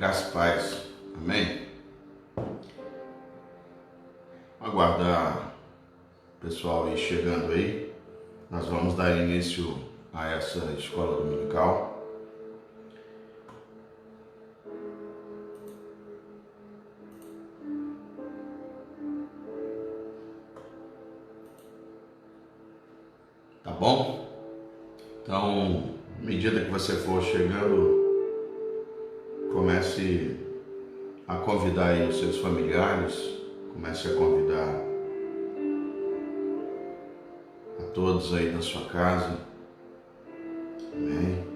Graça e paz. Amém? Aguardar o pessoal aí chegando aí. Nós vamos dar início a essa escola dominical. Tá bom? Então, à medida que você for chegando, comece a convidar aí os seus familiares, comece a convidar a todos aí da sua casa. Amém?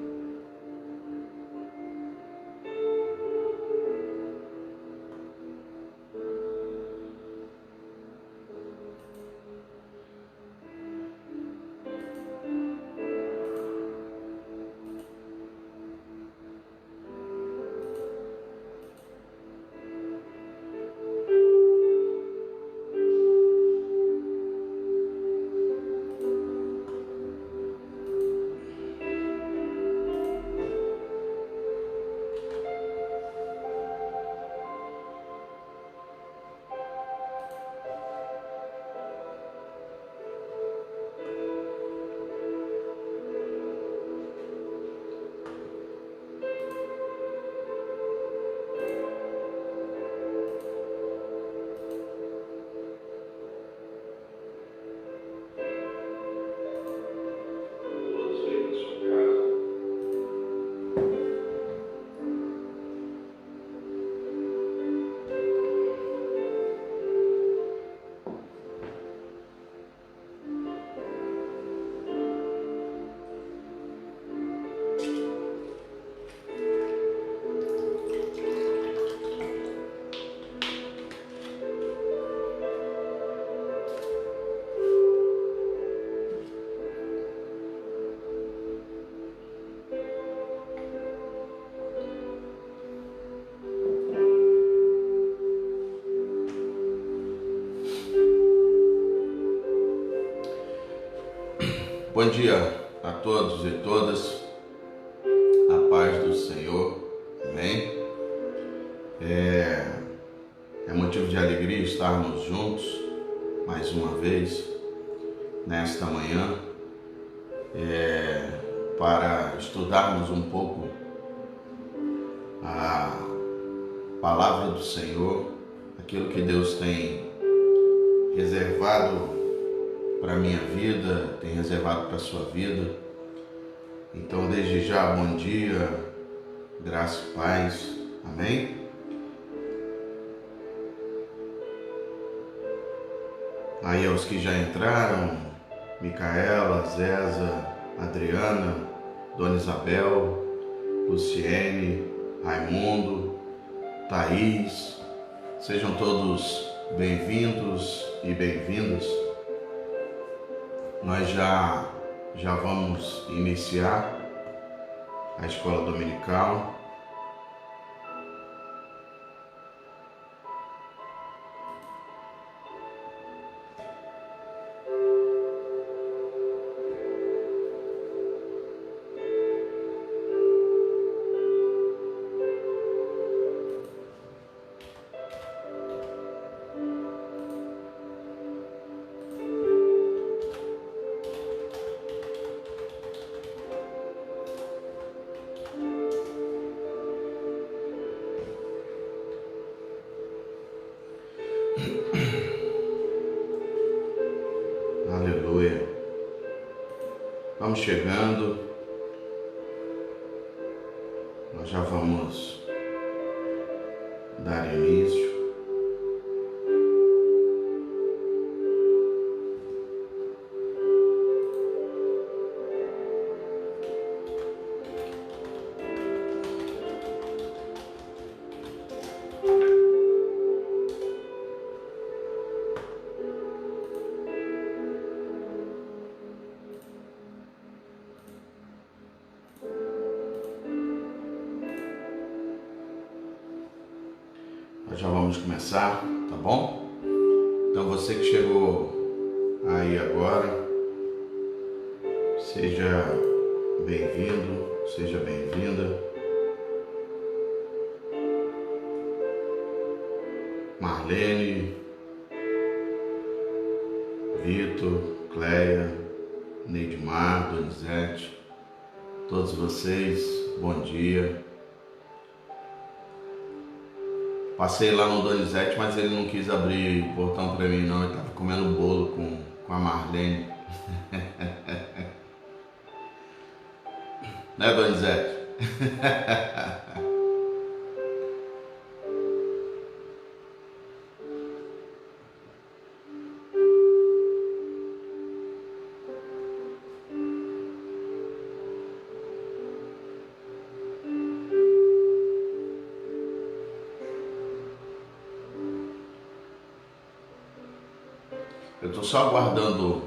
Bom dia a todos e todas, a paz do Senhor, amém? É motivo de alegria estarmos juntos mais uma vez nesta manhã, para estudarmos um pouco a palavra do Senhor, aquilo que Deus tem reservado para a minha vida, tem reservado para a sua vida. Então, desde já, bom dia, graça e paz, amém? Aí aos que já entraram, Micaela, Zéza, Adriana, Dona Isabel, Luciene, Raimundo, Thaís, sejam todos bem-vindos e bem-vindas. Nós já vamos iniciar a escola dominical. Aleluia. Vamos chegando. Nós já vamos dar início. Nós já vamos começar, tá bom? Então você que chegou aí agora, seja bem-vindo, seja bem-vinda. Marlene, Vitor, Cleia, Neidmar, Donizete, todos vocês, bom dia. Passei lá no Donizete, mas ele não quis abrir o portão para mim não, ele estava comendo bolo com a Marlene. Né, Donizete? Eu estou só aguardando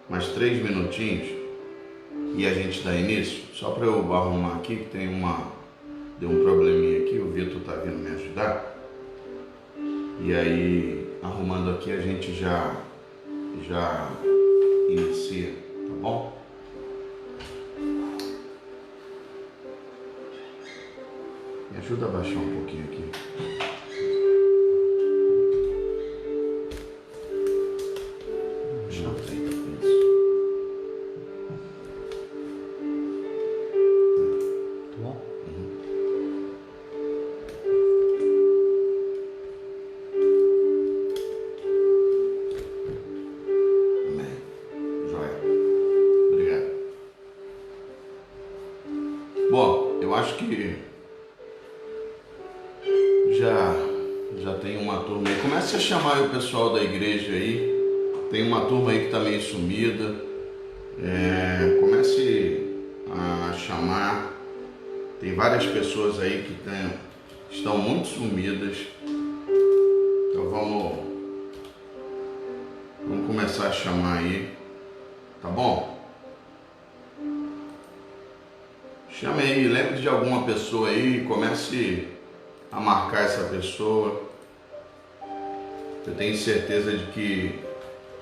mais 3 minutinhos e a gente dá início, só para eu arrumar aqui, que deu um probleminha aqui, o Vitor está vindo me ajudar. E aí, arrumando aqui, a gente já inicia, tá bom? Me ajuda a baixar um pouquinho aqui. Bom, eu acho que já tem uma turma aí. Comece a chamar aí o pessoal da igreja aí. Tem uma turma aí que está meio sumida. Comece a chamar. Tem várias pessoas aí que estão muito sumidas. Então vamos começar a chamar aí. Tá bom? Chame aí, lembre de alguma pessoa aí, comece a marcar essa pessoa. Eu tenho certeza de que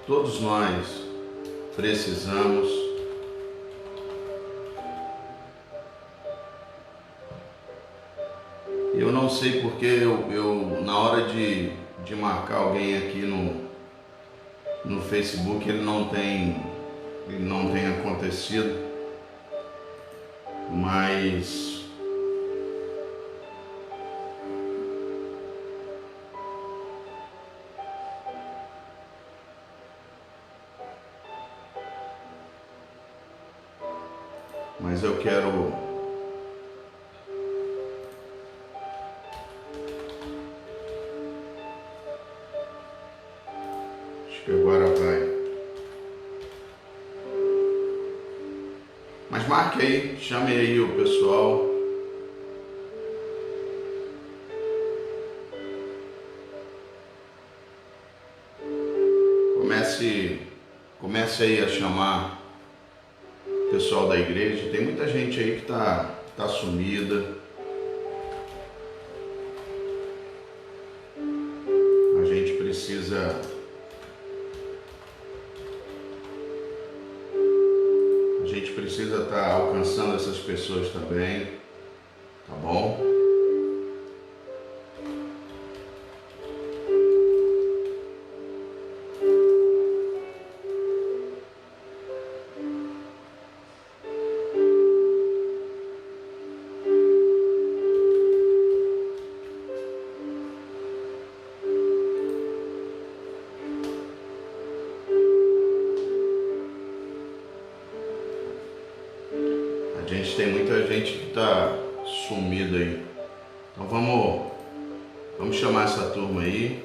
todos nós precisamos. Eu não sei porque eu na hora de marcar alguém aqui no Facebook ele não tem acontecido. Mas eu quero acho que agora vai. Mas marque aí, chame aí o pessoal. Comece aí a chamar o pessoal da igreja. Tem muita gente aí que tá sumida. A gente precisa estar alcançando essas pessoas também, tá bom? Tem muita gente que está sumida aí. Então vamos chamar essa turma aí.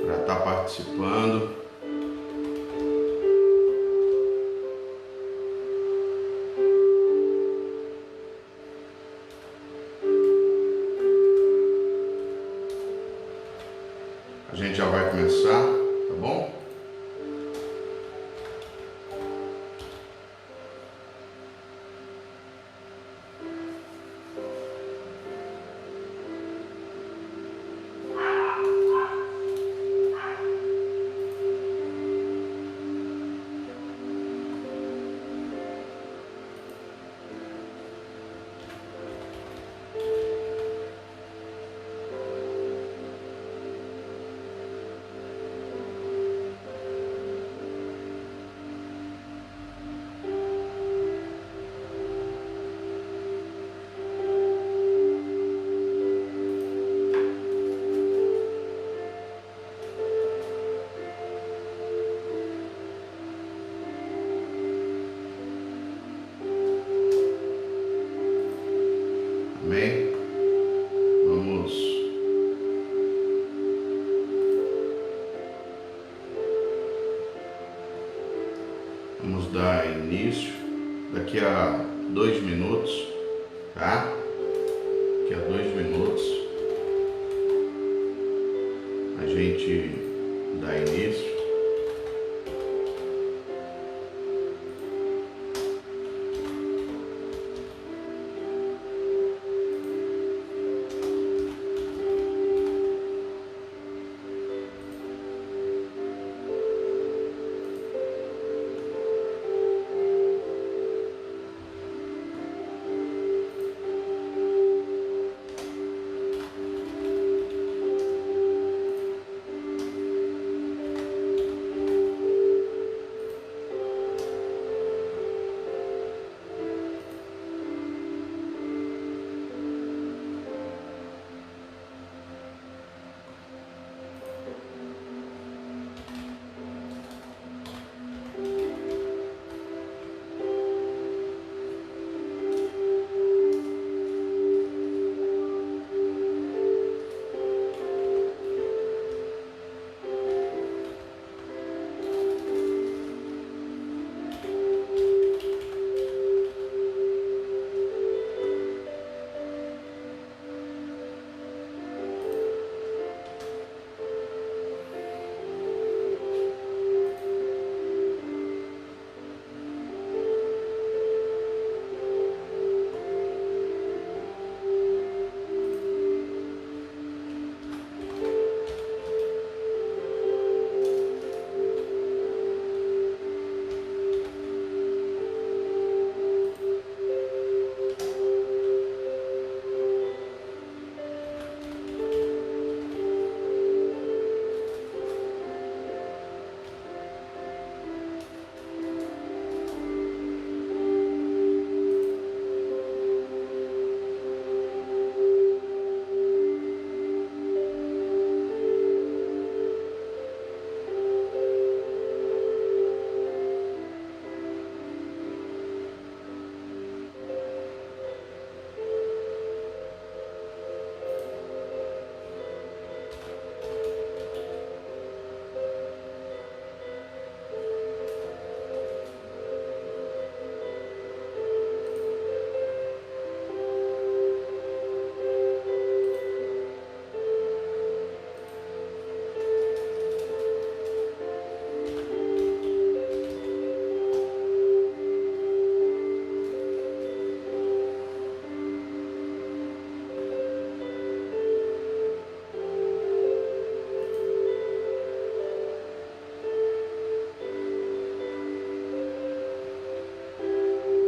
Para estar participando. A gente já vai começar, tá bom? Amém? Vamos dar início daqui a 2 minutos, tá? Daqui a 2 minutos a gente dá início.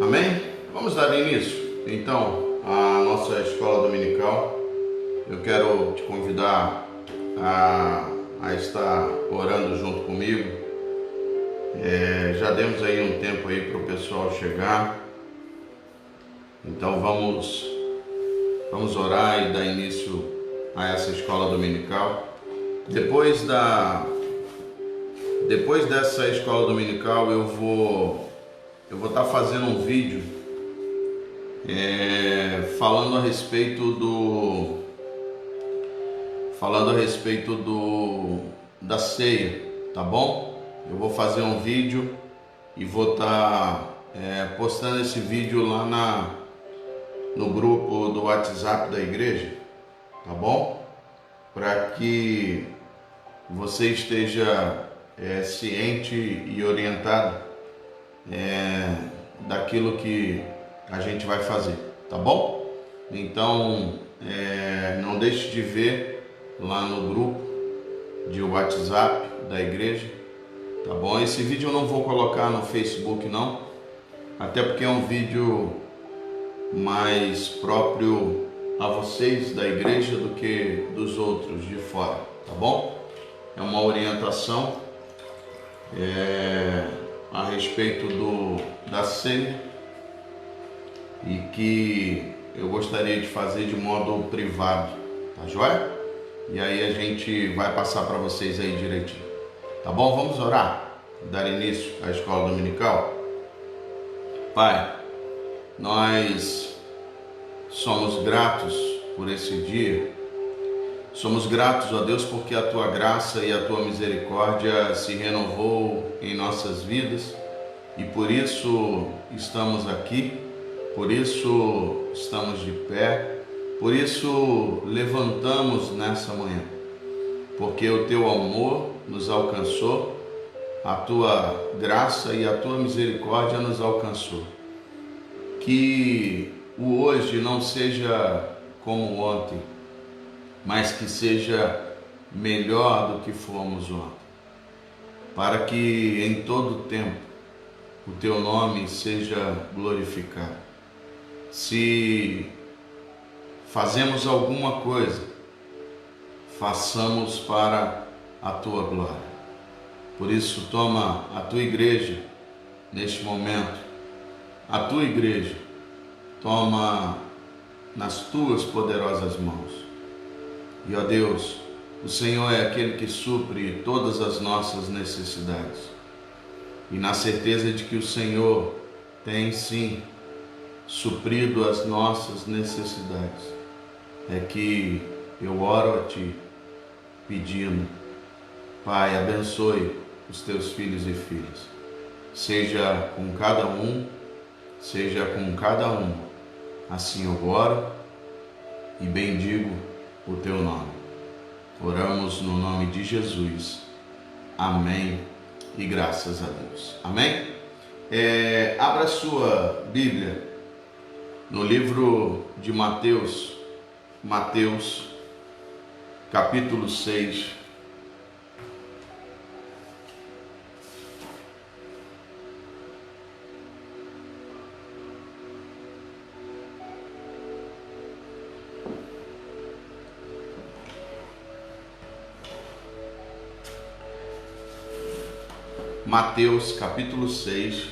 Amém? Vamos dar início, então, à nossa escola dominical. Eu quero te convidar a estar orando junto comigo. Já demos aí um tempo aí para o pessoal chegar. Então vamos orar e dar início a essa escola dominical. Depois dessa escola dominical eu vou estar fazendo um vídeo falando a respeito da ceia, tá bom? Eu vou fazer um vídeo e vou estar postando esse vídeo lá no grupo do WhatsApp da igreja, tá bom? Para que você esteja ciente e orientado daquilo que a gente vai fazer, tá bom? Então não deixe de ver lá no grupo de WhatsApp da igreja, tá bom? Esse vídeo eu não vou colocar no Facebook não, até porque é um vídeo mais próprio a vocês da igreja do que dos outros de fora, tá bom? É uma orientação a respeito da ceia e que eu gostaria de fazer de modo privado, tá joia? E aí a gente vai passar para vocês aí direitinho, tá bom? Vamos orar, dar início à escola dominical. Pai, nós somos gratos por esse dia. Somos gratos, ó Deus, porque a Tua graça e a Tua misericórdia se renovou em nossas vidas e por isso estamos aqui, por isso estamos de pé, por isso levantamos nessa manhã, porque o Teu amor nos alcançou, a Tua graça e a Tua misericórdia nos alcançou. Que o hoje não seja como ontem, mas que seja melhor do que fomos ontem, para que em todo tempo o Teu nome seja glorificado. Se fazemos alguma coisa, façamos para a Tua glória. Por isso, toma a Tua igreja neste momento, a Tua igreja, toma nas Tuas poderosas mãos. E, ó Deus, o Senhor é aquele que supre todas as nossas necessidades. E na certeza de que o Senhor tem sim suprido as nossas necessidades, é que eu oro a Ti, pedindo, Pai, abençoe os Teus filhos e filhas. Seja com cada um, seja com cada uma. Assim eu oro e bendigo o Teu nome. Oramos no nome de Jesus. Amém e graças a Deus. Amém? Abra sua Bíblia no livro de Mateus, capítulo 6. Mateus capítulo 6,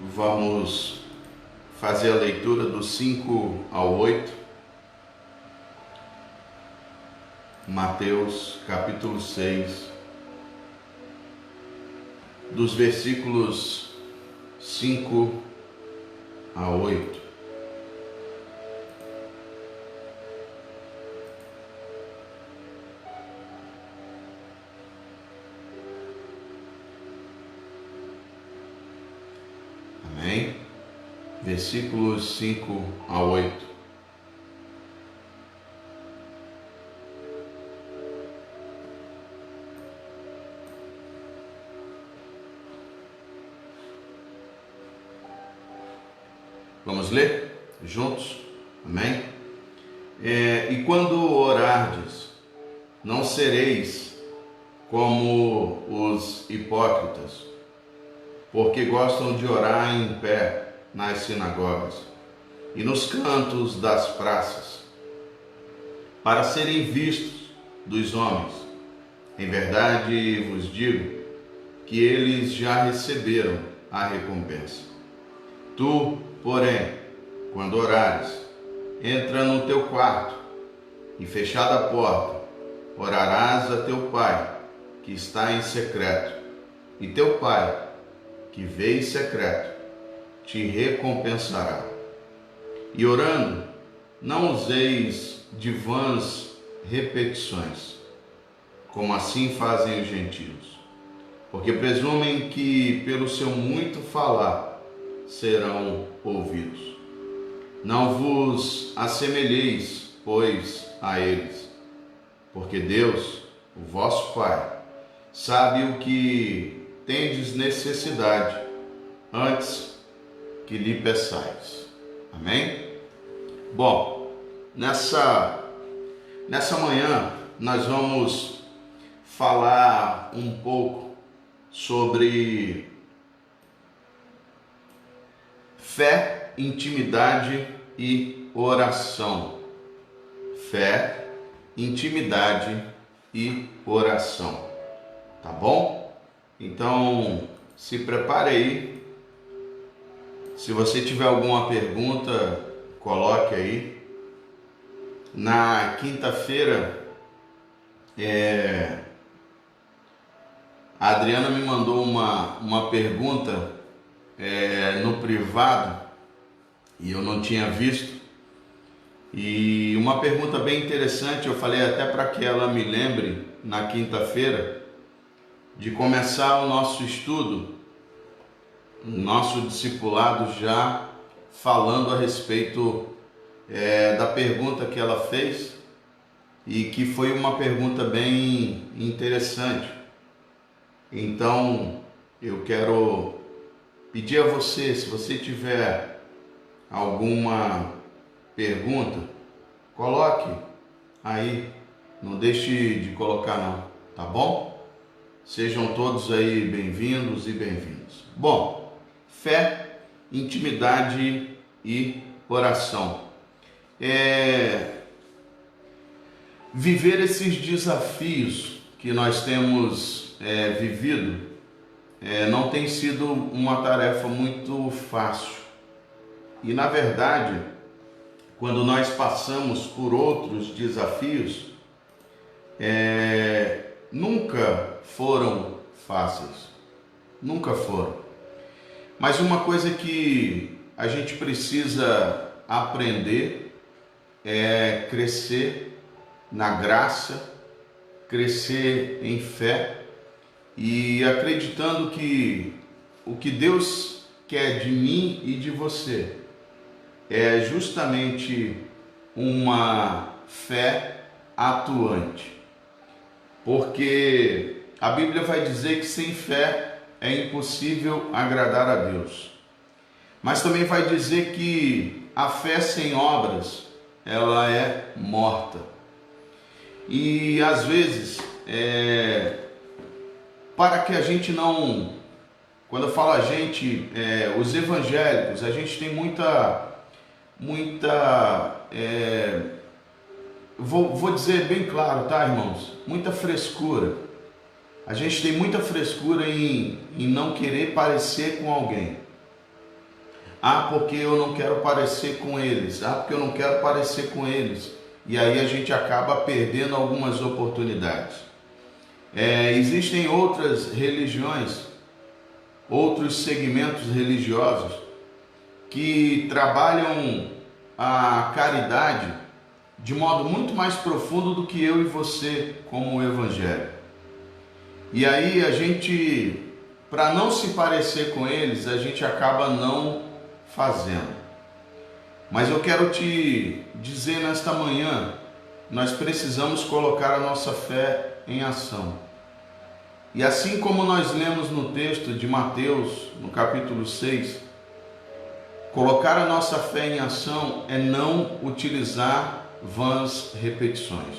vamos fazer a leitura do 5 ao 8. Mateus capítulo 6, dos versículos 5 a 8. Versículos 5 a 8. Vamos ler juntos? Amém? E quando orardes, não sereis como os hipócritas, porque gostam de orar em pé nas sinagogas e nos cantos das praças, para serem vistos dos homens. Em verdade vos digo que eles já receberam a recompensa. Tu, porém, quando orares, entra no teu quarto e, fechada a porta, orarás a teu Pai que está em secreto, e teu Pai que vê em secreto te recompensará. E orando, não useis de vãs repetições, como assim fazem os gentios, porque presumem que pelo seu muito falar serão ouvidos. Não vos assemelheis, pois, a eles, porque Deus, o vosso Pai, sabe o que tendes necessidade antes que lhe peçais. Amém? Bom, nessa manhã nós vamos falar um pouco sobre fé, intimidade e oração. Fé, intimidade e oração. Tá bom? Então, se prepare aí. Se você tiver alguma pergunta, coloque aí. Na quinta-feira, A Adriana me mandou uma pergunta no privado e eu não tinha visto. E uma pergunta bem interessante, eu falei até para que ela me lembre na quinta-feira de começar o nosso estudo, nosso discipulado já falando a respeito da pergunta que ela fez e que foi uma pergunta bem interessante. Então eu quero pedir a você, se você tiver alguma pergunta, coloque aí, não deixe de colocar não, tá bom? Sejam todos aí bem-vindos e bem-vindos. Bom, fé, intimidade e oração. Viver esses desafios que nós temos vivido não tem sido uma tarefa muito fácil. E na verdade, quando nós passamos por outros desafios, nunca foram fáceis, nunca foram. Mas uma coisa que a gente precisa aprender é crescer na graça, crescer em fé e acreditando que o que Deus quer de mim e de você é justamente uma fé atuante. Porque a Bíblia vai dizer que sem fé é impossível agradar a Deus. Mas também vai dizer que a fé sem obras, ela é morta. E às vezes, para que a gente não... Quando eu falo a gente, os evangélicos, a gente tem muita vou dizer bem claro, tá, irmãos? Muita frescura. A gente tem muita frescura em não querer parecer com alguém. Porque eu não quero parecer com eles. Porque eu não quero parecer com eles. E aí a gente acaba perdendo algumas oportunidades. Existem outras religiões, outros segmentos religiosos que trabalham a caridade de modo muito mais profundo do que eu e você como evangelho. E aí a gente, para não se parecer com eles, a gente acaba não fazendo. Mas eu quero te dizer nesta manhã, nós precisamos colocar a nossa fé em ação. E assim como nós lemos no texto de Mateus, no capítulo 6, colocar a nossa fé em ação é não utilizar vãs repetições.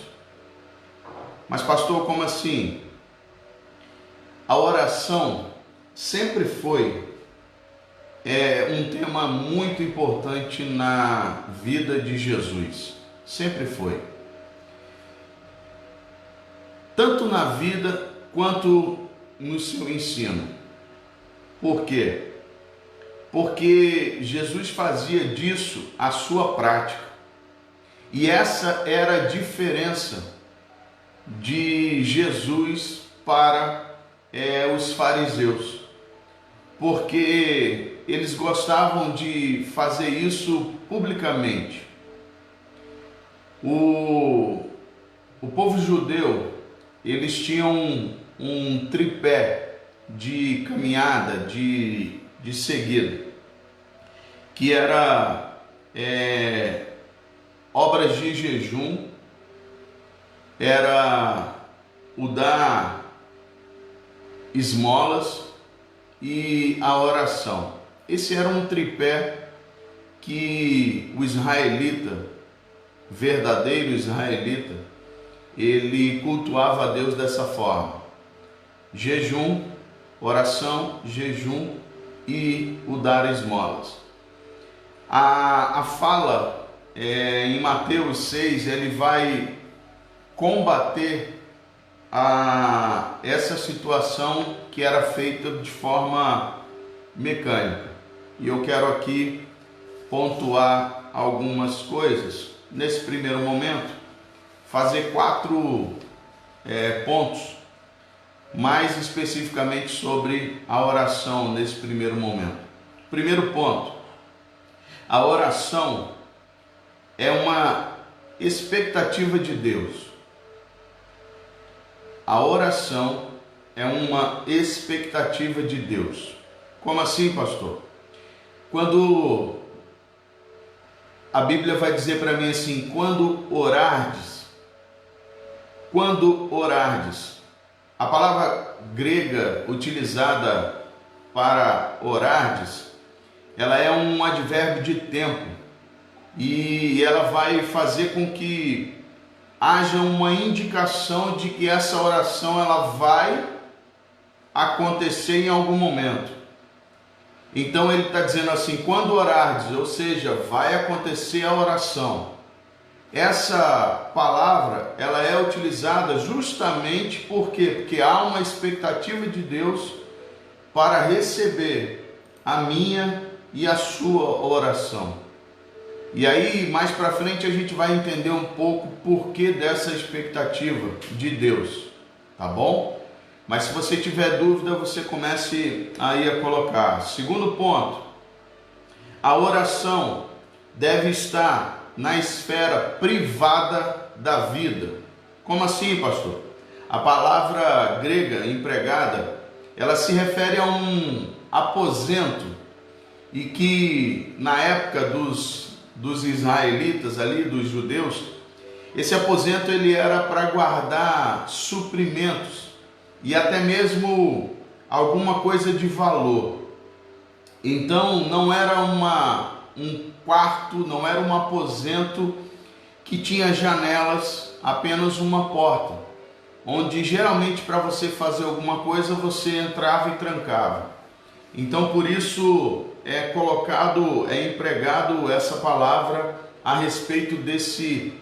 Mas pastor, como assim? A oração sempre foi um tema muito importante na vida de Jesus. Sempre foi. Tanto na vida quanto no seu ensino. Por quê? Porque Jesus fazia disso a sua prática. E essa era a diferença de Jesus para os fariseus. Porque eles gostavam de fazer isso publicamente. O povo judeu, eles tinham um tripé de caminhada, de seguida, que era obras de jejum, era o dar esmolas e a oração. Esse era um tripé que o israelita, verdadeiro israelita, ele cultuava a Deus dessa forma: jejum, oração, jejum e o dar esmolas. A fala em Mateus 6, ele vai combater essa situação que era feita de forma mecânica. E eu quero aqui pontuar algumas coisas. Nesse primeiro momento, fazer 4 pontos mais especificamente sobre a oração nesse primeiro momento. Primeiro ponto, a oração é uma expectativa de Deus. A oração é uma expectativa de Deus. Como assim, pastor? Quando a Bíblia vai dizer para mim assim, quando orardes, a palavra grega utilizada para orardes, ela é um advérbio de tempo e ela vai fazer com que haja uma indicação de que essa oração ela vai acontecer em algum momento. Então ele está dizendo assim, quando orardes, ou seja, vai acontecer a oração. Essa palavra ela é utilizada justamente porque há uma expectativa de Deus para receber a minha e a sua oração. E aí mais para frente a gente vai entender um pouco por que dessa expectativa de Deus, tá bom? Mas se você tiver dúvida, você comece aí a colocar. Segundo ponto, a oração deve estar na esfera privada da vida. Como assim, pastor? A palavra grega empregada, ela se refere a um aposento e que na época dos israelitas ali, dos judeus, esse aposento ele era para guardar suprimentos e até mesmo alguma coisa de valor. Então não era um quarto, não era um aposento que tinha janelas, apenas uma porta, onde geralmente para você fazer alguma coisa você entrava e trancava. Então por isso é empregado essa palavra a respeito desse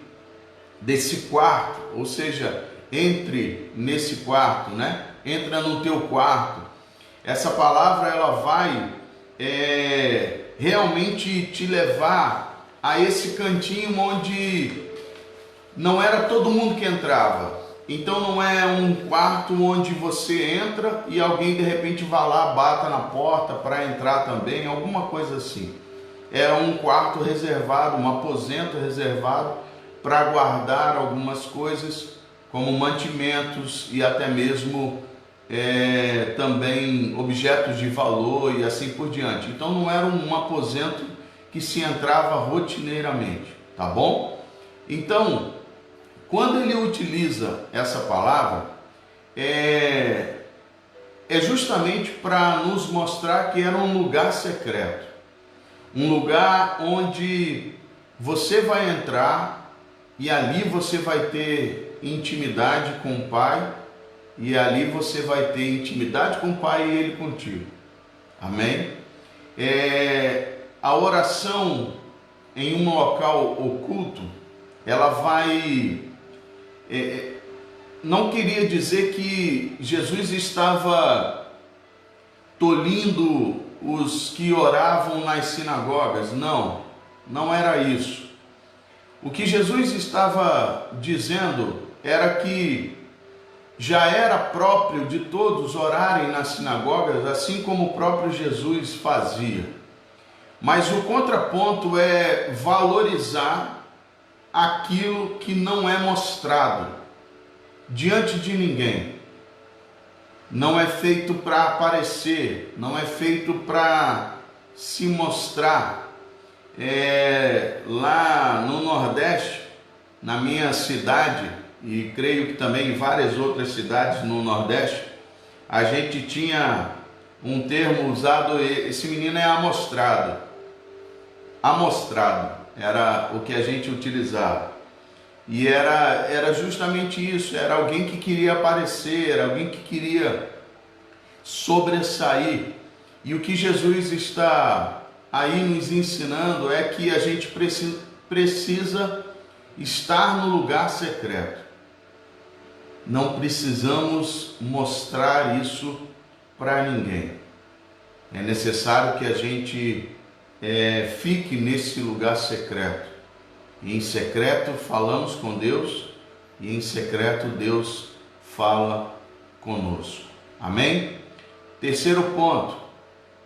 quarto, ou seja, entre nesse quarto, né? Entra no teu quarto. Essa palavra ela vai realmente te levar a esse cantinho onde não era todo mundo que entrava. Então não é um quarto onde você entra e alguém de repente vai lá, bata na porta para entrar também, alguma coisa assim. Era um quarto reservado, um aposento reservado para guardar algumas coisas, como mantimentos e até mesmo também objetos de valor e assim por diante. Então não era um aposento que se entrava rotineiramente, tá bom? Então, quando ele utiliza essa palavra, é justamente para nos mostrar que era um lugar secreto, um lugar onde você vai entrar e ali você vai ter intimidade com o Pai, e ali você vai ter intimidade com o Pai e Ele contigo. Amém? A oração em um local oculto, ela vai... não queria dizer que Jesus estava tolindo os que oravam nas sinagogas. Não, não era isso. O que Jesus estava dizendo era que já era próprio de todos orarem nas sinagogas, assim como o próprio Jesus fazia. Mas o contraponto é valorizar aquilo que não é mostrado diante de ninguém. Não é feito para aparecer, não é feito para se mostrar. Lá no Nordeste, na minha cidade, e creio que também em várias outras cidades no Nordeste, a gente tinha um termo usado, esse menino é amostrado. Amostrado era o que a gente utilizava. E era justamente isso, era alguém que queria aparecer, era alguém que queria sobressair. E o que Jesus está aí nos ensinando é que a gente precisa estar no lugar secreto. Não precisamos mostrar isso para ninguém. É necessário que a gente fique nesse lugar secreto. E em secreto falamos com Deus, e em secreto Deus fala conosco. Amém? Terceiro ponto,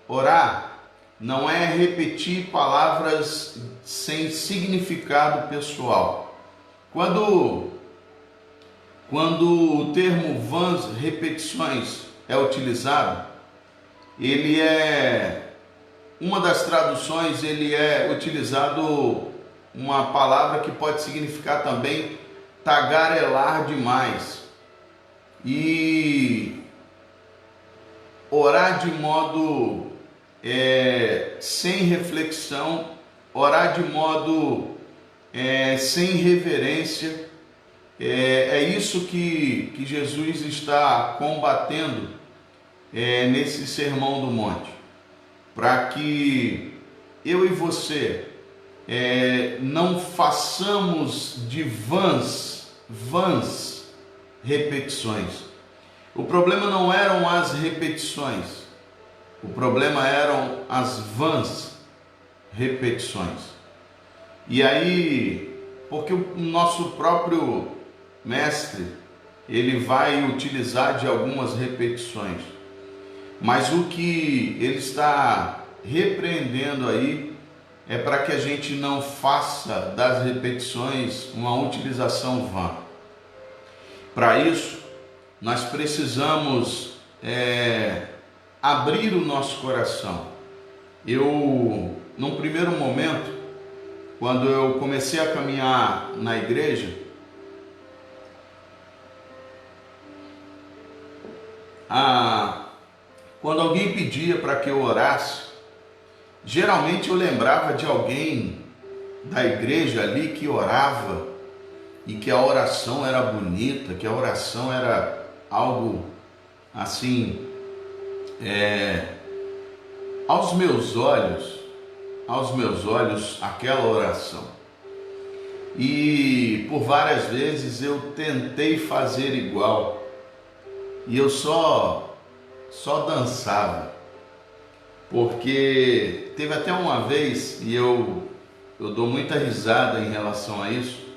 orar não é repetir palavras sem significado pessoal. Quando o termo vãs repetições é utilizado, ele é, uma das traduções, ele é utilizado uma palavra que pode significar também tagarelar demais. E orar de modo sem reflexão, orar de modo sem reverência, é isso que Jesus está combatendo nesse Sermão do Monte, para que eu e você não façamos de vãs repetições. O problema não eram as repetições, o problema eram as vãs repetições. E aí, porque o nosso próprio mestre, ele vai utilizar de algumas repetições, mas o que ele está repreendendo aí é para que a gente não faça das repetições uma utilização vã. Para isso, nós precisamos abrir o nosso coração. Eu, num primeiro momento, quando eu comecei a caminhar na igreja, quando alguém pedia para que eu orasse, geralmente eu lembrava de alguém da igreja ali que orava e que a oração era bonita, que a oração era algo assim, aos meus olhos, aquela oração. E por várias vezes eu tentei fazer igual, e eu só dançava, porque teve até uma vez, e eu dou muita risada em relação a isso.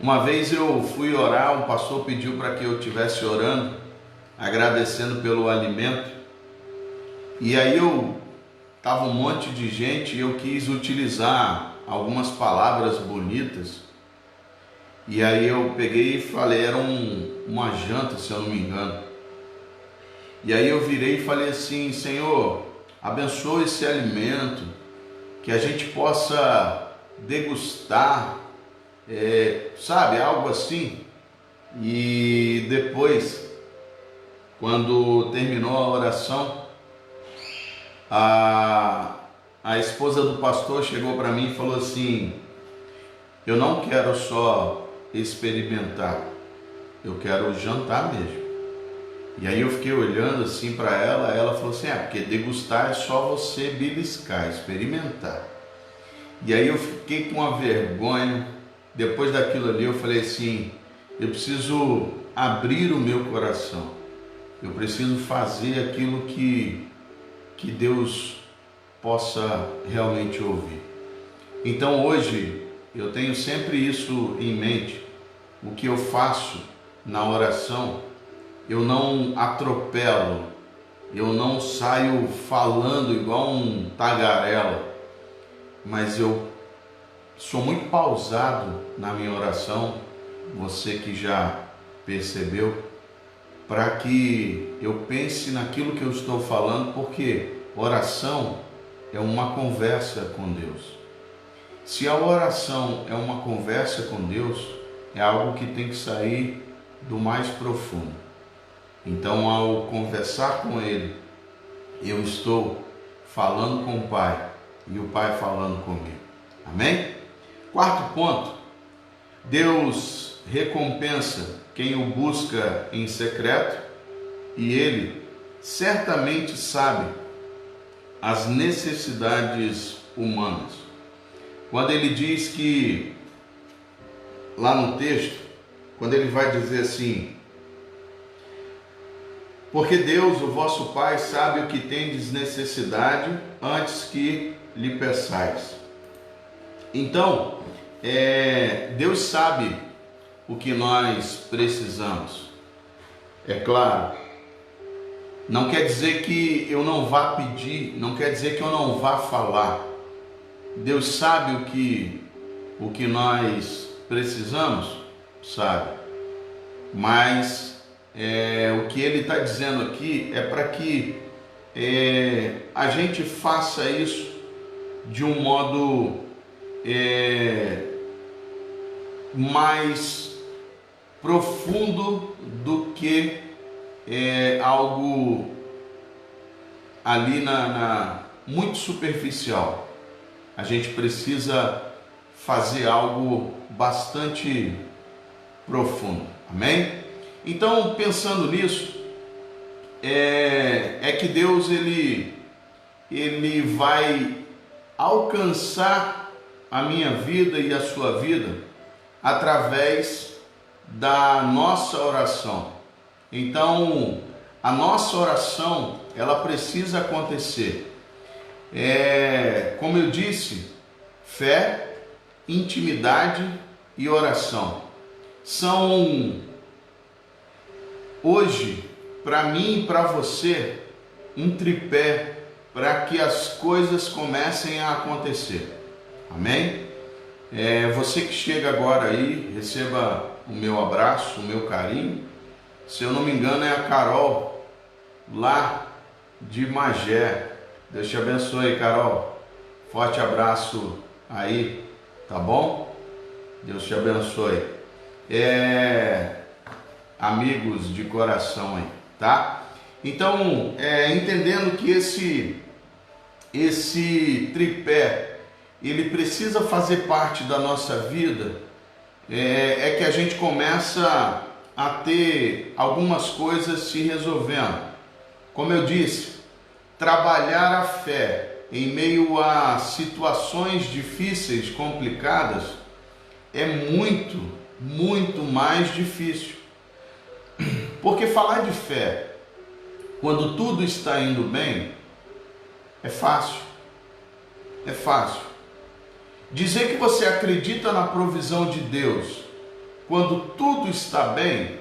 Uma vez eu fui orar, um pastor pediu para que eu estivesse orando, agradecendo pelo alimento, e aí estava um monte de gente e eu quis utilizar algumas palavras bonitas, e aí eu peguei e falei, era uma janta, se eu não me engano, e aí eu virei e falei assim: Senhor, abençoa esse alimento, que a gente possa degustar, sabe, algo assim. E depois, quando terminou a oração, a esposa do pastor chegou para mim e falou assim: eu não quero só experimentar, eu quero jantar mesmo. E aí eu fiquei olhando assim para ela, ela falou assim: porque degustar é só você beliscar, experimentar. E aí eu fiquei com uma vergonha. Depois daquilo ali eu falei assim: eu preciso abrir o meu coração, eu preciso fazer aquilo que Deus possa realmente ouvir. Então hoje eu tenho sempre isso em mente. O que eu faço na oração, eu não atropelo, eu não saio falando igual um tagarela, mas eu sou muito pausado na minha oração, você que já percebeu, para que eu pense naquilo que eu estou falando, porque oração é uma conversa com Deus. Se a oração é uma conversa com Deus, é algo que tem que sair do mais profundo. Então, ao conversar com Ele, eu estou falando com o Pai e o Pai falando comigo. Amém? Quarto ponto: Deus recompensa quem o busca em secreto, e Ele certamente sabe as necessidades humanas. Quando Ele diz que, lá no texto, quando Ele vai dizer assim: porque Deus, o vosso Pai, sabe o que tendes necessidade antes que lhe peçais. Então, Deus sabe o que nós precisamos. É claro, não quer dizer que eu não vá pedir, não quer dizer que eu não vá falar. Deus sabe o que nós precisamos, sabe? Mas o que Ele está dizendo aqui é para que a gente faça isso de um modo mais profundo do que algo ali muito superficial. A gente precisa fazer algo bastante profundo, amém? Então, pensando nisso, é que Deus ele vai alcançar a minha vida e a sua vida através da nossa oração. Então, a nossa oração, ela precisa acontecer. Como eu disse, fé, intimidade e oração são hoje, para mim e para você, um tripé para que as coisas comecem a acontecer. Amém? Você que chega agora aí, receba o meu abraço, o meu carinho. Se eu não me engano é a Carol, lá de Magé. Deus te abençoe, Carol. Forte abraço aí, tá bom? Deus te abençoe. Amigos de coração aí, tá? Então, entendendo que esse tripé, ele precisa fazer parte da nossa vida, que a gente começa a ter algumas coisas se resolvendo. Como eu disse, trabalhar a fé em meio a situações difíceis, complicadas, é muito, muito mais difícil. Porque falar de fé, quando tudo está indo bem, é fácil. É fácil. Dizer que você acredita na provisão de Deus, quando tudo está bem,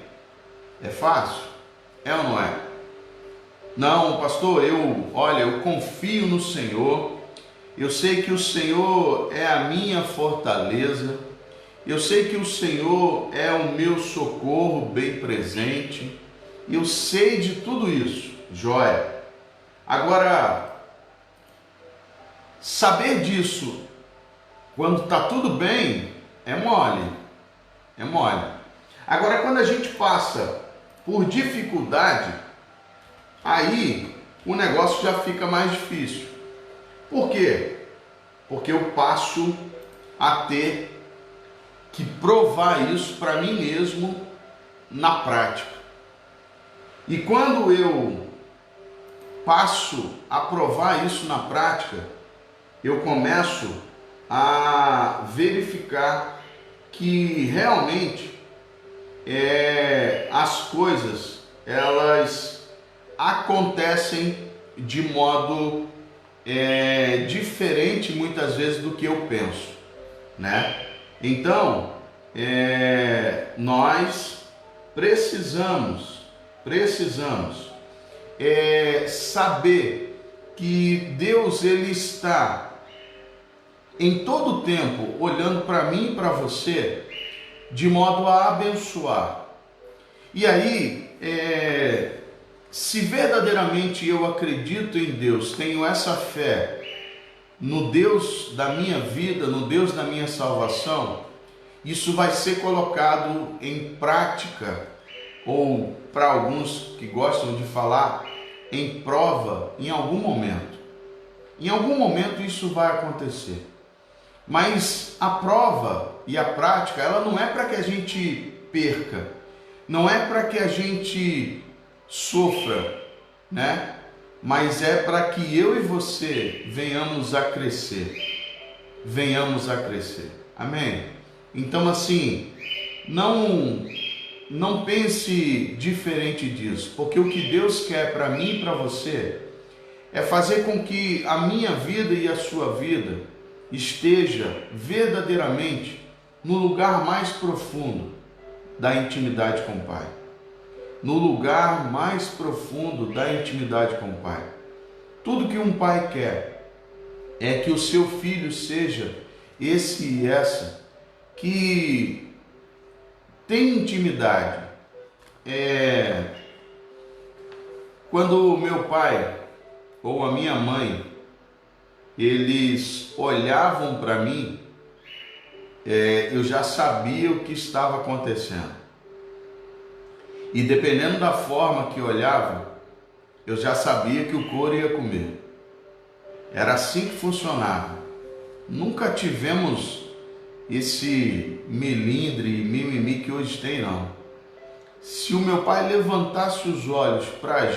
é fácil? É ou não é? Não, pastor, eu confio no Senhor, eu sei que o Senhor é a minha fortaleza, eu sei que o Senhor é o meu socorro bem presente, eu sei de tudo isso, joia. Agora, saber disso quando está tudo bem é mole, é mole. Agora, quando a gente passa por dificuldade, aí o negócio já fica mais difícil. Por quê? Porque eu passo a ter que provar isso para mim mesmo na prática. E quando eu passo a provar isso na prática, eu começo a verificar que realmente as coisas elas acontecem de modo diferente muitas vezes do que eu penso, né? Então nós precisamos saber que Deus ele está em todo o tempo olhando para mim e para você de modo a abençoar. E aí, se verdadeiramente eu acredito em Deus, tenho essa fé no Deus da minha vida, no Deus da minha salvação, isso vai ser colocado em prática, ou para alguns que gostam de falar, em prova em algum momento. Em algum momento isso vai acontecer. Mas a prova e a prática, ela não é para que a gente perca, não é para que a gente sofra, né? Mas é para que eu e você venhamos a crescer. Venhamos a crescer. Amém? Então assim, não pense diferente disso, porque o que Deus quer para mim e para você é fazer com que a minha vida e a sua vida esteja verdadeiramente no lugar mais profundo da intimidade com o Pai. no lugar mais profundo da intimidade com o Pai. Tudo que um pai quer é que o seu filho seja esse e essa que tem intimidade. Quando o meu pai ou a minha mãe, eles olhavam para mim, eu já sabia o que estava acontecendo. E dependendo da forma que olhava, eu já sabia que o couro ia comer. Era assim que funcionava. Nunca tivemos esse melindre e mimimi que hoje tem, não. Se o meu pai levantasse os olhos para a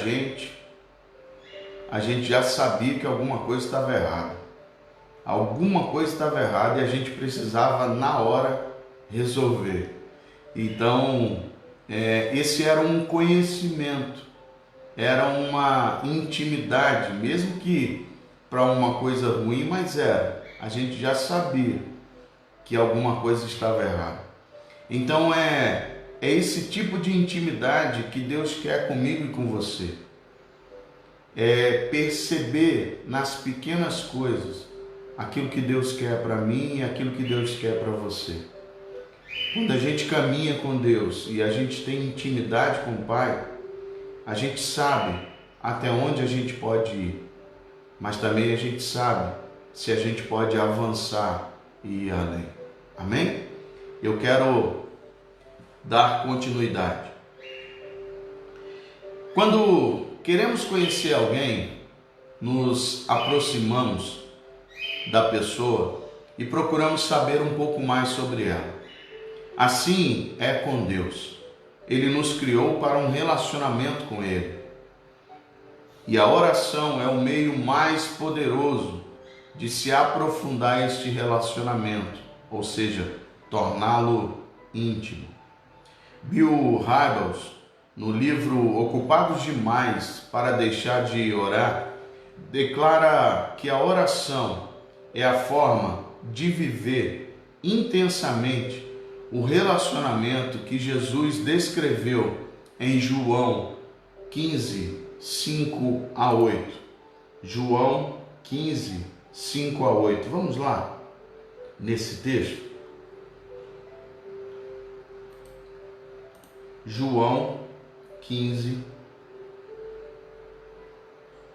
gente já sabia que alguma coisa estava errada. Alguma coisa estava errada e a gente precisava, na hora, resolver. Então, esse era um conhecimento, era uma intimidade, mesmo que para uma coisa ruim, mas a gente já sabia que alguma coisa estava errada. Então é esse tipo de intimidade que Deus quer comigo e com você. É perceber nas pequenas coisas aquilo que Deus quer para mim e aquilo que Deus quer para você. Quando a gente caminha com Deus e a gente tem intimidade com o Pai, a gente sabe até onde a gente pode ir, mas também a gente sabe se a gente pode avançar e ir além. Amém? Eu quero dar continuidade. Quando queremos conhecer alguém, nos aproximamos da pessoa e procuramos saber um pouco mais sobre ela. Assim é com Deus. Ele nos criou para um relacionamento com Ele. E a oração é o meio mais poderoso de se aprofundar este relacionamento, ou seja, torná-lo íntimo. Bill Hybels, no livro Ocupados Demais para Deixar de Orar, declara que a oração é a forma de viver intensamente o relacionamento que Jesus descreveu em João 15, 5 a 8. João 15, 5 a 8. Vamos lá, nesse texto. João 15,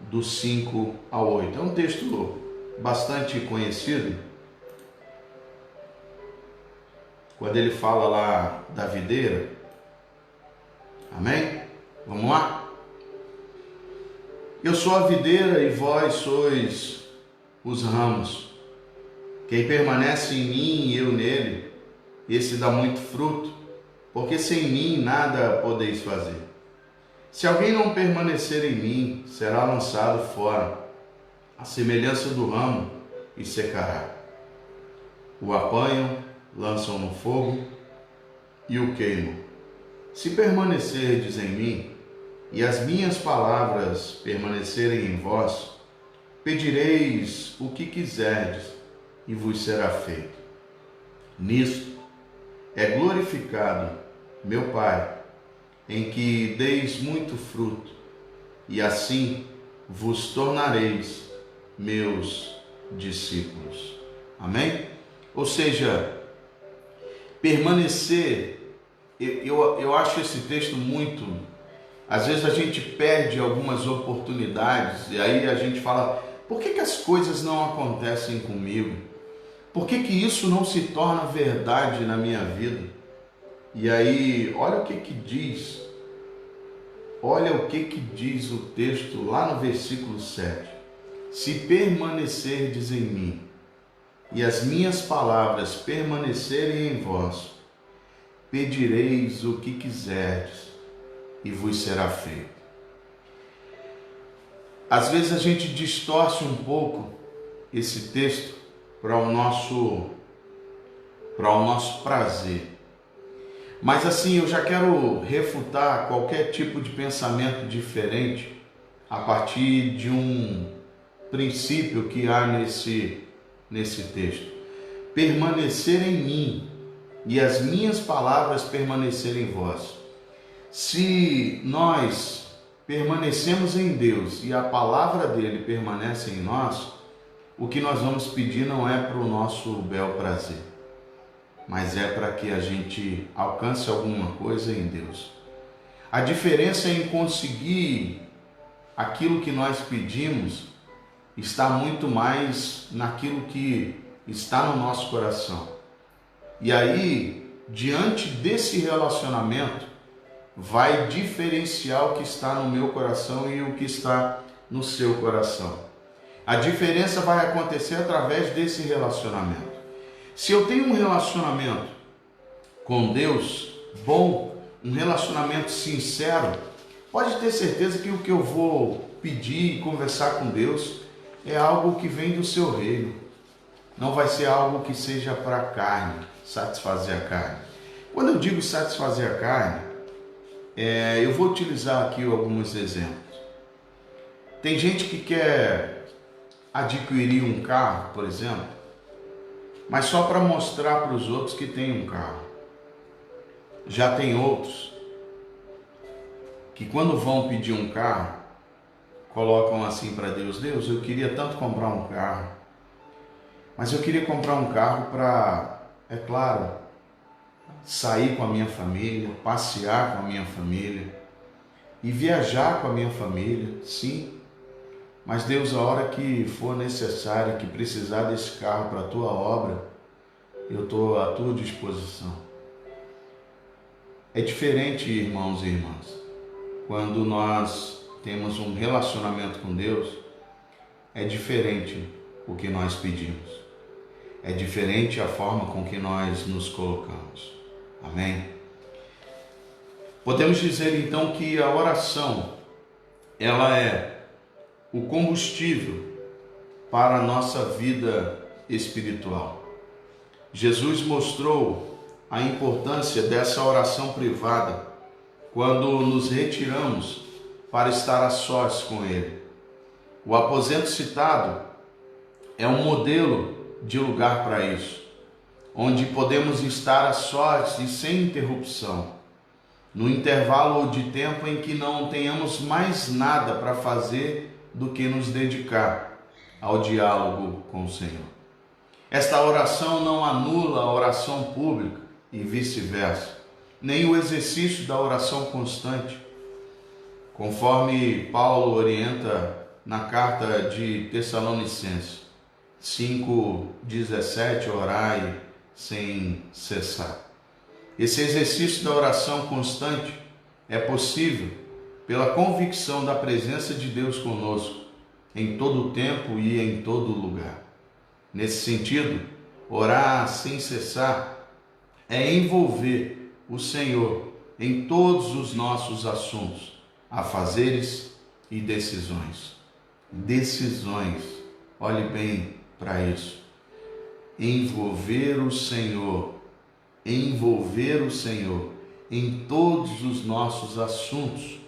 do 5 ao 8. É um texto bastante conhecido, quando ele fala lá da videira. Amém? Vamos lá? Eu sou a videira e vós sois os ramos. Quem permanece em mim e eu nele, esse dá muito fruto, porque sem mim nada podeis fazer. Se alguém não permanecer em mim, será lançado fora, à semelhança do ramo, e secará. O apanham, lançam no fogo e o queimam. Se permanecerdes em mim, e as minhas palavras permanecerem em vós, pedireis o que quiserdes, e vos será feito. Nisto é glorificado meu Pai, em que deis muito fruto, e assim vos tornareis meus discípulos. Amém? Ou seja, permanecer, eu acho esse texto muito... Às vezes a gente perde algumas oportunidades, e aí a gente fala, por que as coisas não acontecem comigo? Por que isso não se torna verdade na minha vida? E aí, olha o que diz, olha o que diz o texto lá no versículo 7. Se permanecerdes em mim, e as minhas palavras permanecerem em vós, pedireis o que quiserdes, e vos será feito. Às vezes a gente distorce um pouco esse texto para o nosso prazer. Mas assim, eu já quero refutar qualquer tipo de pensamento diferente a partir de um princípio que há nesse texto. Permanecer em mim e as minhas palavras permanecerem em vós. Se nós permanecemos em Deus e a palavra dele permanece em nós, o que nós vamos pedir não é para o nosso bel prazer, mas é para que a gente alcance alguma coisa em Deus. A diferença em conseguir aquilo que nós pedimos está muito mais naquilo que está no nosso coração. E aí, diante desse relacionamento, vai diferenciar o que está no meu coração e o que está no seu coração. A diferença vai acontecer através desse relacionamento. Se eu tenho um relacionamento com Deus bom, um relacionamento sincero, pode ter certeza que o que eu vou pedir e conversar com Deus é algo que vem do seu reino. Não vai ser algo que seja para a carne, satisfazer a carne. Quando eu digo satisfazer a carne, eu vou utilizar aqui alguns exemplos. Tem gente que quer adquirir um carro, por exemplo, mas só para mostrar para os outros que tem um carro. Já tem outros que quando vão pedir um carro, colocam assim para Deus: Deus, eu queria tanto comprar um carro, mas eu queria comprar um carro para, é claro, sair com a minha família, passear com a minha família e viajar com a minha família, sim. Mas Deus, a hora que for necessário, que precisar desse carro para a tua obra, eu estou à tua disposição. É diferente, irmãos e irmãs, quando nós temos um relacionamento com Deus, é diferente o que nós pedimos. É diferente a forma com que nós nos colocamos. Amém? Podemos dizer então que a oração, ela é o combustível para a nossa vida espiritual. Jesus mostrou a importância dessa oração privada quando nos retiramos para estar a sós com Ele. O aposento citado é um modelo de lugar para isso, onde podemos estar a sós e sem interrupção, no intervalo de tempo em que não tenhamos mais nada para fazer do que nos dedicar ao diálogo com o Senhor. Esta oração não anula a oração pública e vice-versa, nem o exercício da oração constante, conforme Paulo orienta na carta de Tessalonicenses 5:17, orai sem cessar. Esse exercício da oração constante é possível pela convicção da presença de Deus conosco em todo o tempo e em todo lugar. Nesse sentido, orar sem cessar é envolver o Senhor em todos os nossos assuntos, afazeres e decisões. Decisões, olhe bem para isso. Envolver o Senhor em todos os nossos assuntos,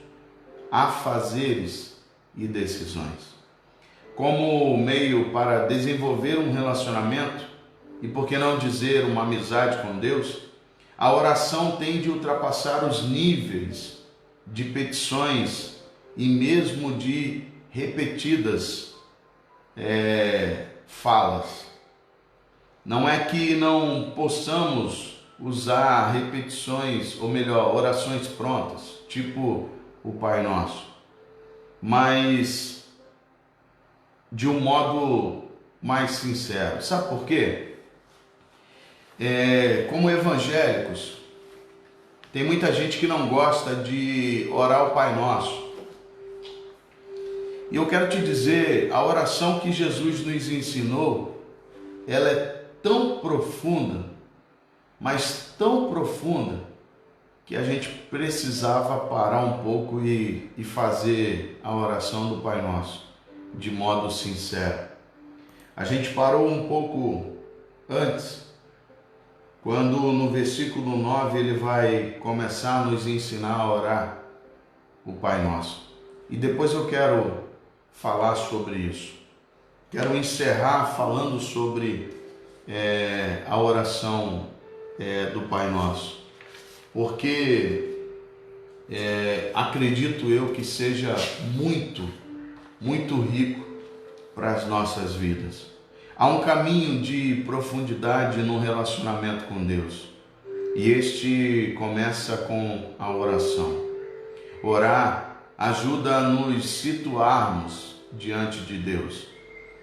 afazeres e decisões. Como meio para desenvolver um relacionamento, e por que não dizer uma amizade com Deus, a oração tem de ultrapassar os níveis de petições e mesmo de repetidas falas. Não é que não possamos usar repetições, ou melhor, orações prontas, tipo o Pai Nosso, mas de um modo mais sincero. Sabe por quê? Como evangélicos, tem muita gente que não gosta de orar o Pai Nosso. E eu quero te dizer, a oração que Jesus nos ensinou, ela é tão profunda, mas tão profunda, que a gente precisava parar um pouco e fazer a oração do Pai Nosso de modo sincero. A gente parou um pouco antes, quando no versículo 9 ele vai começar a nos ensinar a orar o Pai Nosso. E depois eu quero falar sobre isso. Quero encerrar falando sobre a oração do Pai Nosso, porque acredito eu que seja muito, muito rico para as nossas vidas. Há um caminho de profundidade no relacionamento com Deus, e este começa com a oração. Orar ajuda a nos situarmos diante de Deus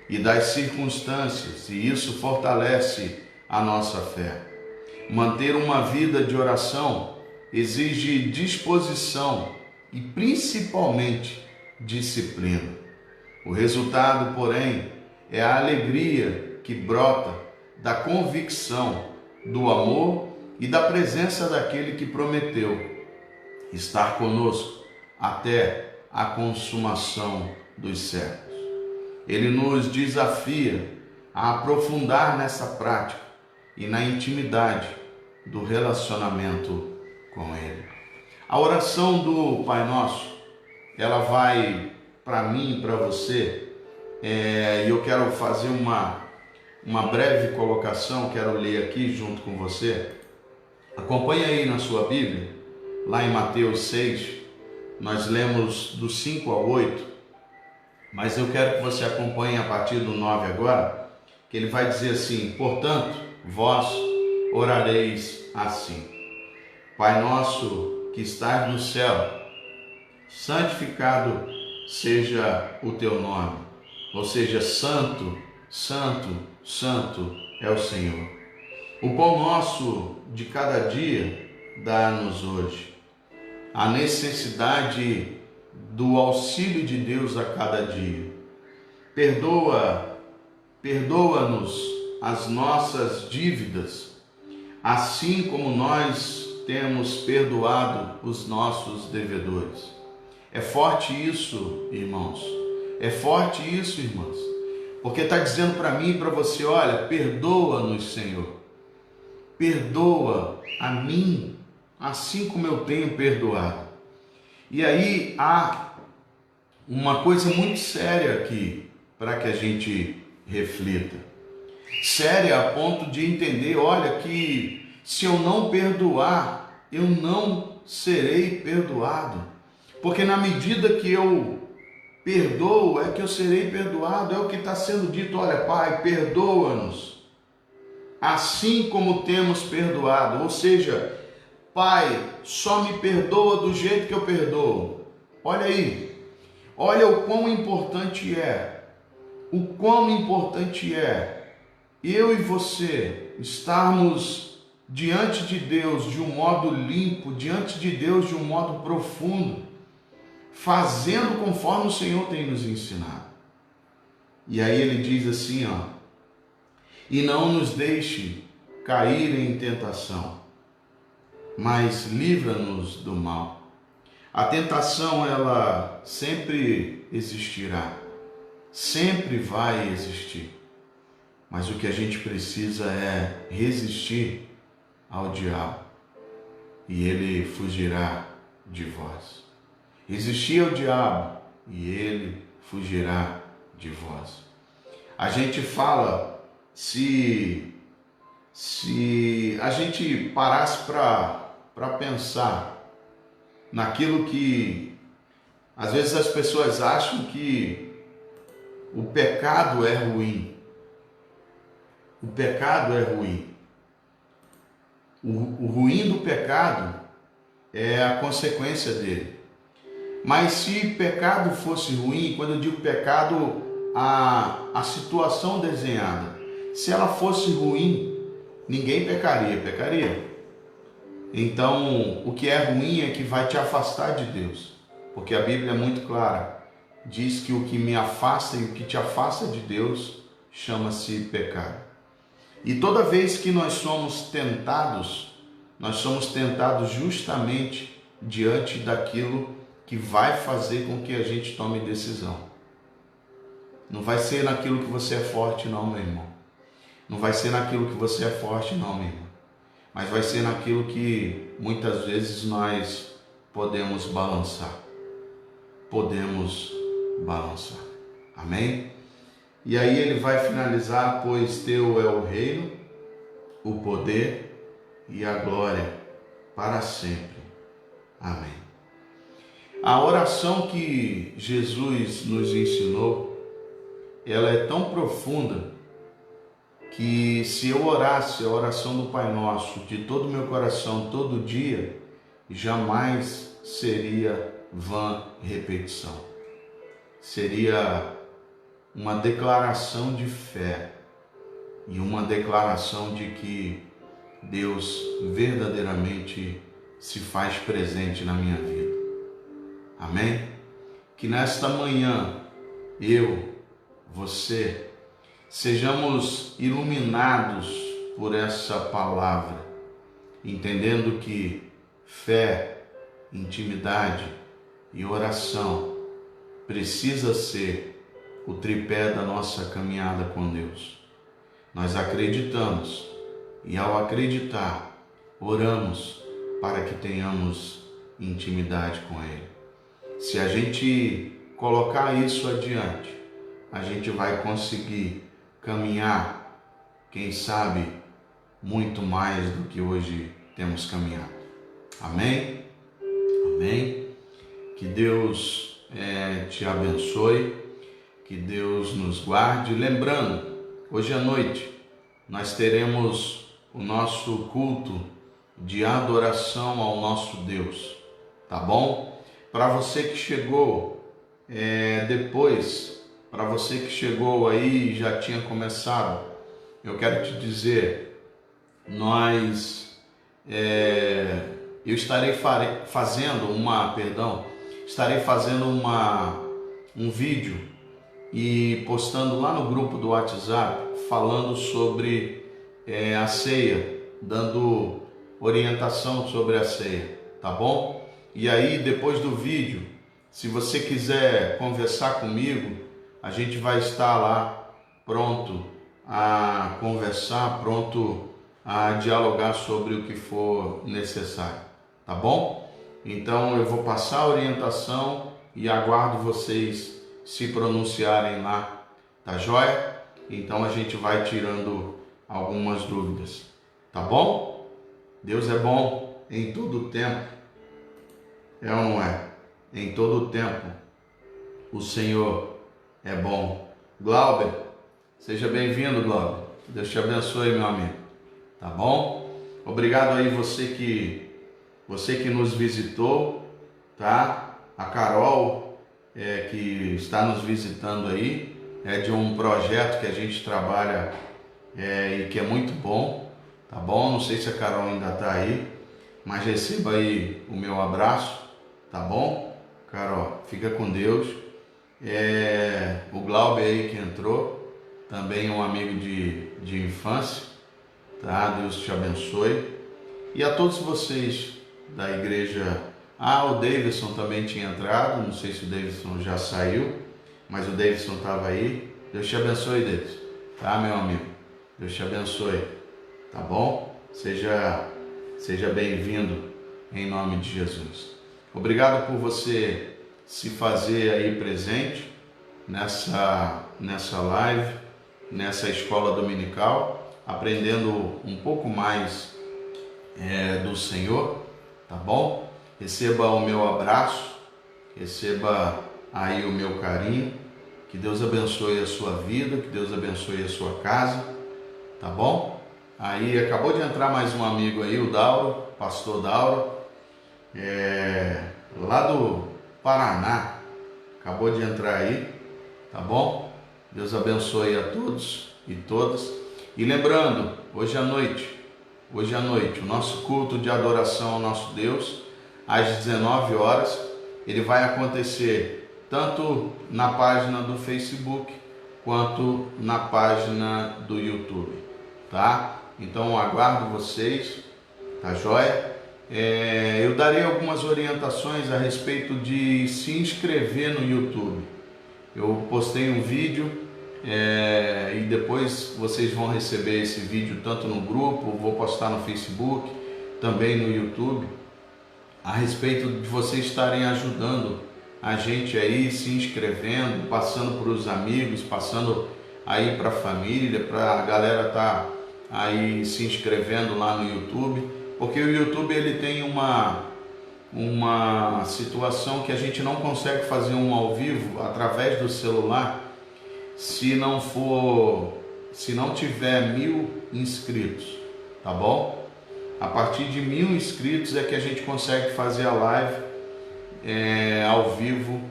e das circunstâncias, e isso fortalece a nossa fé. Manter uma vida de oração exige disposição e principalmente disciplina. O resultado, porém, é a alegria que brota da convicção, do amor e da presença daquele que prometeu estar conosco até a consumação dos séculos. Ele nos desafia a aprofundar nessa prática e na intimidade do relacionamento com Ele. A oração do Pai Nosso, ela vai para mim e para você, e eu quero fazer uma breve colocação, quero ler aqui junto com você. Acompanhe aí na sua Bíblia, lá em Mateus 6, nós lemos do 5 ao 8, mas eu quero que você acompanhe a partir do 9 agora, que ele vai dizer assim: portanto, vós orareis assim: Pai nosso que estás no céu, santificado seja o teu nome. Ou seja, santo, santo, santo é o Senhor. O pão nosso de cada dia dá-nos hoje. A necessidade do auxílio de Deus a cada dia. Perdoa-nos as nossas dívidas, assim como nós temos perdoado os nossos devedores. É forte isso, irmãos. É forte isso, irmãs. Porque está dizendo para mim e para você: olha, perdoa-nos, Senhor. Perdoa a mim, assim como eu tenho perdoado. E aí há uma coisa muito séria aqui para que a gente reflita. Séria a ponto de entender, olha, que se eu não perdoar, eu não serei perdoado. Porque na medida que eu perdoo, é que eu serei perdoado. É o que está sendo dito: olha, Pai, perdoa-nos, assim como temos perdoado. Ou seja, Pai, só me perdoa do jeito que eu perdoo. Olha aí, olha o quão importante é, eu e você estarmos diante de Deus de um modo limpo, diante de Deus de um modo profundo, fazendo conforme o Senhor tem nos ensinado. E aí ele diz assim, e não nos deixe cair em tentação, mas livra-nos do mal. A tentação, ela sempre existirá, sempre vai existir, mas o que a gente precisa é resistir ao diabo e ele fugirá de vós. Resistir ao diabo e ele fugirá de vós. A gente fala, se a gente parasse para pensar naquilo que às vezes as pessoas acham que o pecado é ruim. O pecado é ruim. O ruim do pecado é a consequência dele. Mas se pecado fosse ruim, quando eu digo pecado, a situação desenhada, se ela fosse ruim, ninguém pecaria. Então, o que é ruim é que vai te afastar de Deus, porque a Bíblia é muito clara, diz que o que me afasta e o que te afasta de Deus chama-se pecado. E toda vez que nós somos tentados justamente diante daquilo que vai fazer com que a gente tome decisão. Não vai ser naquilo que você é forte não, meu irmão. Não vai ser naquilo que você é forte não, meu irmão. Mas vai ser naquilo que muitas vezes nós podemos balançar. Amém? E aí ele vai finalizar: pois teu é o reino, o poder e a glória para sempre. Amém. A oração que Jesus nos ensinou, ela é tão profunda que se eu orasse a oração do Pai Nosso de todo o meu coração, todo dia, jamais seria vã repetição. Seria uma declaração de fé e uma declaração de que Deus verdadeiramente se faz presente na minha vida. Amém? Que nesta manhã, eu, você, sejamos iluminados por essa palavra, entendendo que fé, intimidade e oração precisa ser o tripé da nossa caminhada com Deus. Nós acreditamos e, ao acreditar, oramos para que tenhamos intimidade com Ele. Se a gente colocar isso adiante, a gente vai conseguir caminhar, quem sabe, muito mais do que hoje temos caminhado. Amém? Amém? Que Deus te abençoe. Que Deus nos guarde. Lembrando, hoje à noite nós teremos o nosso culto de adoração ao nosso Deus, tá bom? Para você que chegou depois, para você que chegou aí e já tinha começado, eu quero te dizer, eu estarei fazendo um vídeo e postando lá no grupo do WhatsApp, falando sobre a ceia, dando orientação sobre a ceia, tá bom? E aí, depois do vídeo, se você quiser conversar comigo, a gente vai estar lá pronto a conversar, pronto a dialogar sobre o que for necessário, tá bom? Então eu vou passar a orientação e aguardo vocês se pronunciarem lá, tá joia? Então a gente vai tirando algumas dúvidas, tá bom? Deus é bom em todo o tempo, é ou não é? Em todo o tempo o Senhor é bom. Glauber, seja bem-vindo, Glauber. Deus te abençoe, meu amigo, tá bom? Obrigado aí você que nos visitou, tá? A Carol, que está nos visitando aí, é de um projeto que a gente trabalha e que é muito bom, tá bom? Não sei se a Carol ainda está aí, mas receba aí o meu abraço, tá bom? Carol, fica com Deus. O Glauber aí que entrou, também um amigo de infância, tá? Deus te abençoe. E a todos vocês da igreja. O Davidson também tinha entrado, não sei se o Davidson já saiu, mas o Davidson estava aí. Deus te abençoe, Davidson, tá, meu amigo? Deus te abençoe, tá bom? Seja bem-vindo em nome de Jesus. Obrigado por você se fazer aí presente nessa live, nessa escola dominical, aprendendo um pouco mais do Senhor, tá bom? Receba o meu abraço, receba aí o meu carinho, que Deus abençoe a sua vida, que Deus abençoe a sua casa, tá bom? Aí acabou de entrar mais um amigo aí, o Dauro, pastor Dauro, lá do Paraná, acabou de entrar aí, tá bom? Deus abençoe a todos e todas. E lembrando, hoje à noite, o nosso culto de adoração ao nosso Deus, às 19 horas, ele vai acontecer tanto na página do Facebook quanto na página do YouTube, tá? Então aguardo vocês, tá joia? Eu darei algumas orientações a respeito de se inscrever no YouTube. Eu postei um vídeo e depois vocês vão receber esse vídeo tanto no grupo, vou postar no Facebook, também no YouTube, a respeito de vocês estarem ajudando a gente aí, se inscrevendo, passando para os amigos, passando aí para a família, para a galera estar aí se inscrevendo lá no YouTube, porque o YouTube ele tem uma situação que a gente não consegue fazer um ao vivo através do celular se não tiver 1000 inscritos, tá bom? A partir de 1000 inscritos é que a gente consegue fazer a live ao vivo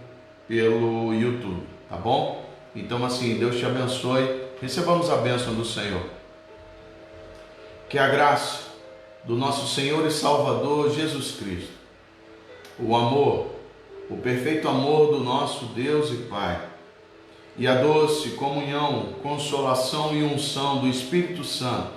pelo YouTube, tá bom? Então assim, Deus te abençoe, recebamos a bênção do Senhor. Que a graça do nosso Senhor e Salvador Jesus Cristo, o amor, o perfeito amor do nosso Deus e Pai, e a doce comunhão, consolação e unção do Espírito Santo,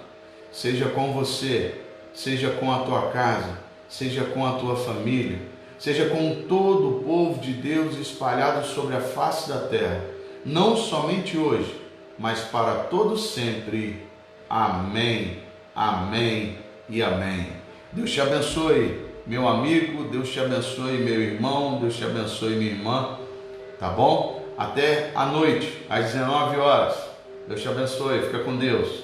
seja com você, seja com a tua casa, seja com a tua família, seja com todo o povo de Deus espalhado sobre a face da terra, não somente hoje, mas para todos sempre. Amém, amém e amém. Deus te abençoe, meu amigo, Deus te abençoe, meu irmão, Deus te abençoe, minha irmã, tá bom? Até à noite, às 19 horas. Deus te abençoe, fica com Deus.